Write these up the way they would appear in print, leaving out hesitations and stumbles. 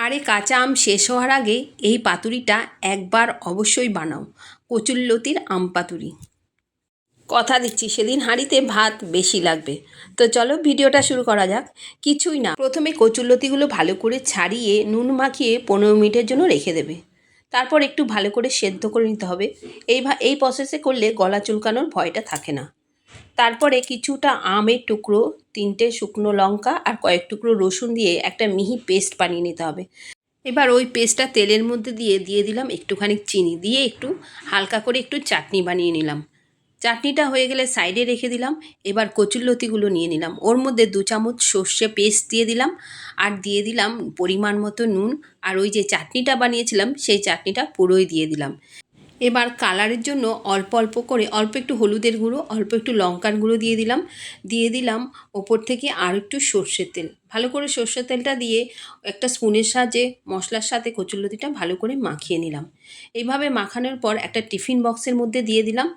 আরে কাঁচা আম শেষ হওয়ার আগে এই পাতুরিটা একবার অবশ্যই বানাও। কচুরলতির আম পাতুরি। কথা দিচ্ছি সেদিন হাঁড়িতে ভাত বেশি লাগবে। তো চলো ভিডিওটা শুরু করা যাক। কিছুই না, প্রথমে কচুরলতিগুলো ভালো করে ছাড়িয়ে নুন মাখিয়ে 15 মিনিটের জন্য রেখে দেবে। তারপর একটু ভালো করে সেদ্ধ করে নিতে হবে। এই প্রসেসে করলে গলা চুলকানোর ভয়টা থাকে না। তারপরে কিছুটা আমের টুকরো, 3টে শুকনো লঙ্কা আর কয়েক টুকরো রসুন দিয়ে একটা মিহি পেস্ট বানিয়ে নিতে হবে। এবার ওই পেস্টটা তেলের মধ্যে দিয়ে দিলাম একটুখানি চিনি, দিয়ে একটু হালকা করে একটু চাটনি বানিয়ে নিলাম। চাটনিটা হয়ে গেলে সাইডে রেখে দিলাম। এবার কচুরলতিগুলো নিয়ে নিলাম, ওর মধ্যে 2 চামচ সর্ষে পেস্ট দিয়ে দিলাম, আর দিয়ে দিলাম পরিমাণ মতো নুন, আর ওই যে চাটনিটা বানিয়েছিলাম সেই চাটনিটা পুরোই দিয়ে দিলাম। এবার কালারের জন্য অল্প অল্প করে অল্প একটু হলুদের গুঁড়ো, অল্প একটু লঙ্কার গুঁড়ো দিয়ে দিলাম ওপর থেকে আর একটু সর্ষের তেল। ভালো করে সর্ষের তেলটা দিয়ে একটা স্পুনের সাহায্যে মশলার সাথে কচুরলতিটা ভালো করে মাখিয়ে নিলাম। এইভাবে মাখানোর পর একটা টিফিন বক্সের মধ্যে দিয়ে দিলাম।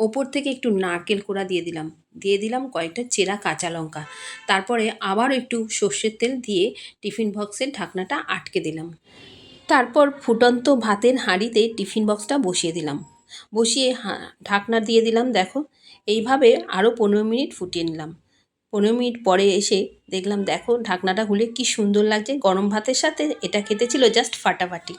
ওপর থেকে একটু নারকেল কোড়া দিয়ে দিলাম কয়েকটা চেরা কাঁচা লঙ্কা। তারপরে আবার একটু সর্ষের তেল দিয়ে টিফিন বক্সের ঢাকনাটা আটকে দিলাম। তারপর ফুটন্ত ভাতের হাঁড়িতে টিফিন বক্সটা বসিয়ে দিলাম। বসিয়ে ঢাকনা দিয়ে দিলাম। দেখো, এইভাবে আরও 15 মিনিট ফুটিয়ে নিলাম। 15 মিনিট পরে এসে দেখলাম, দেখো ঢাকনাটা খুলে কি সুন্দর লাগছে। গরম ভাতের সাথে এটা খেতে ছিল জাস্ট ফাটাফাটি।